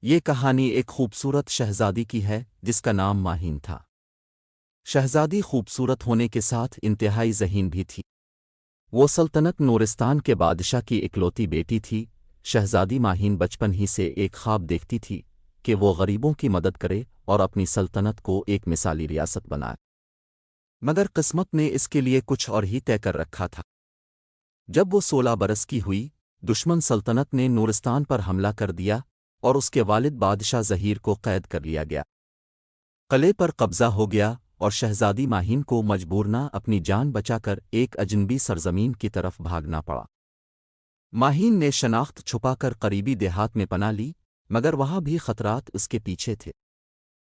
یہ کہانی ایک خوبصورت شہزادی کی ہے جس کا نام ماہین تھا۔ شہزادی خوبصورت ہونے کے ساتھ انتہائی ذہین بھی تھی۔ وہ سلطنت نورستان کے بادشاہ کی اکلوتی بیٹی تھی۔ شہزادی ماہین بچپن ہی سے ایک خواب دیکھتی تھی کہ وہ غریبوں کی مدد کرے اور اپنی سلطنت کو ایک مثالی ریاست بنائے، مگر قسمت نے اس کے لیے کچھ اور ہی طے کر رکھا تھا۔ جب وہ 16 برس کی ہوئی، دشمن سلطنت نے نورستان پر حملہ کر دیا اور اس کے والد بادشاہ ظہیر کو قید کر لیا گیا۔ قلعے پر قبضہ ہو گیا اور شہزادی ماہین کو مجبورنہ اپنی جان بچا کر ایک اجنبی سرزمین کی طرف بھاگنا پڑا۔ ماہین نے شناخت چھپا کر قریبی دیہات میں پناہ لی، مگر وہاں بھی خطرات اس کے پیچھے تھے۔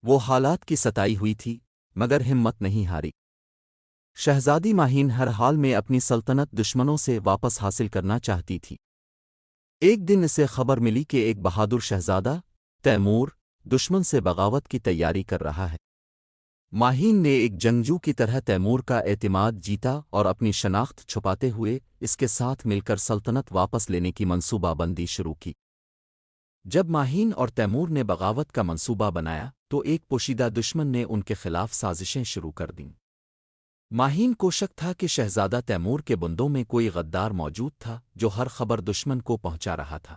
وہ حالات کی ستائی ہوئی تھی مگر ہمت نہیں ہاری۔ شہزادی ماہین ہر حال میں اپنی سلطنت دشمنوں سے واپس حاصل کرنا چاہتی تھی۔ ایک دن اسے خبر ملی کہ ایک بہادر شہزادہ تیمور دشمن سے بغاوت کی تیاری کر رہا ہے۔ ماہین نے ایک جنگجو کی طرح تیمور کا اعتماد جیتا اور اپنی شناخت چھپاتے ہوئے اس کے ساتھ مل کر سلطنت واپس لینے کی منصوبہ بندی شروع کی۔ جب ماہین اور تیمور نے بغاوت کا منصوبہ بنایا تو ایک پوشیدہ دشمن نے ان کے خلاف سازشیں شروع کر دیں۔ ماہین کو شک تھا کہ شہزادہ تیمور کے بندوں میں کوئی غدار موجود تھا جو ہر خبر دشمن کو پہنچا رہا تھا۔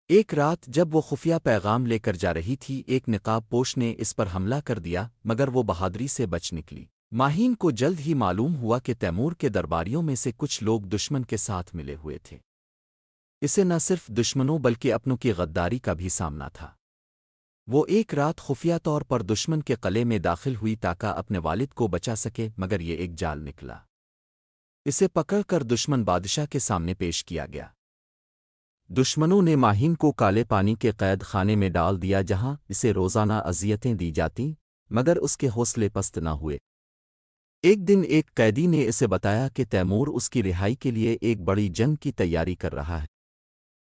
ایک رات جب وہ خفیہ پیغام لے کر جا رہی تھی، ایک نقاب پوش نے اس پر حملہ کر دیا مگر وہ بہادری سے بچ نکلی۔ ماہین کو جلد ہی معلوم ہوا کہ تیمور کے درباریوں میں سے کچھ لوگ دشمن کے ساتھ ملے ہوئے تھے۔ اسے نہ صرف دشمنوں بلکہ اپنوں کی غداری کا بھی سامنا تھا۔ وہ ایک رات خفیہ طور پر دشمن کے قلعے میں داخل ہوئی تاکہ اپنے والد کو بچا سکے، مگر یہ ایک جال نکلا۔ اسے پکڑ کر دشمن بادشاہ کے سامنے پیش کیا گیا۔ دشمنوں نے ماہین کو کالے پانی کے قید خانے میں ڈال دیا جہاں اسے روزانہ اذیتیں دی جاتیں، مگر اس کے حوصلے پست نہ ہوئے۔ ایک دن ایک قیدی نے اسے بتایا کہ تیمور اس کی رہائی کے لیے ایک بڑی جنگ کی تیاری کر رہا ہے۔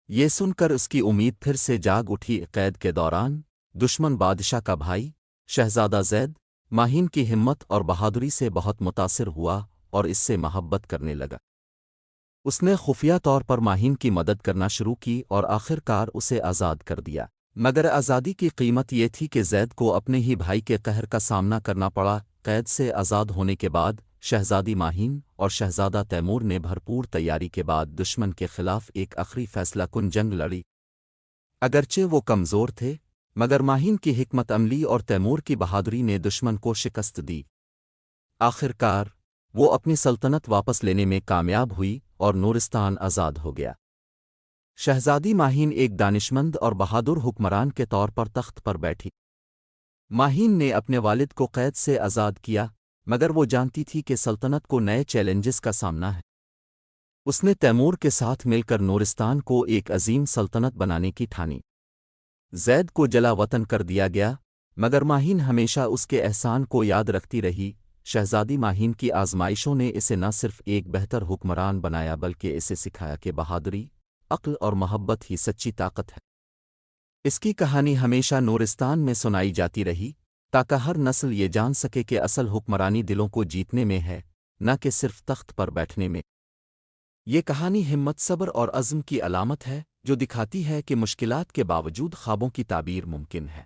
یہ سن کر اس کی امید پھر سے جاگ اٹھی۔ قید کے دوران دشمن بادشاہ کا بھائی شہزادہ زید ماہین کی ہمت اور بہادری سے بہت متاثر ہوا اور اس سے محبت کرنے لگا۔ اس نے خفیہ طور پر ماہین کی مدد کرنا شروع کی اور آخر کار اسے آزاد کر دیا، مگر آزادی کی قیمت یہ تھی کہ زید کو اپنے ہی بھائی کے قہر کا سامنا کرنا پڑا۔ قید سے آزاد ہونے کے بعد شہزادی ماہین اور شہزادہ تیمور نے بھرپور تیاری کے بعد دشمن کے خلاف ایک آخری فیصلہ کن جنگ لڑی۔ اگرچہ وہ کمزور تھے مگر ماہین کی حکمت عملی اور تیمور کی بہادری نے دشمن کو شکست دی۔ آخر کار وہ اپنی سلطنت واپس لینے میں کامیاب ہوئی اور نورستان آزاد ہو گیا۔ شہزادی ماہین ایک دانشمند اور بہادر حکمران کے طور پر تخت پر بیٹھی۔ ماہین نے اپنے والد کو قید سے آزاد کیا مگر وہ جانتی تھی کہ سلطنت کو نئے چیلنجز کا سامنا ہے۔ اس نے تیمور کے ساتھ مل کر نورستان کو ایک عظیم سلطنت بنانے کی ٹھانی۔ زید کو جلا وطن کر دیا گیا مگر ماہین ہمیشہ اس کے احسان کو یاد رکھتی رہی۔ شہزادی ماہین کی آزمائشوں نے اسے نہ صرف ایک بہتر حکمران بنایا بلکہ اسے سکھایا کہ بہادری، عقل اور محبت ہی سچی طاقت ہے۔ اس کی کہانی ہمیشہ نورستان میں سنائی جاتی رہی تاکہ ہر نسل یہ جان سکے کہ اصل حکمرانی دلوں کو جیتنے میں ہے، نہ کہ صرف تخت پر بیٹھنے میں۔ یہ کہانی ہمت، صبر اور عزم کی علامت ہے جو دکھاتی ہے کہ مشکلات کے باوجود خوابوں کی تعبیر ممکن ہے۔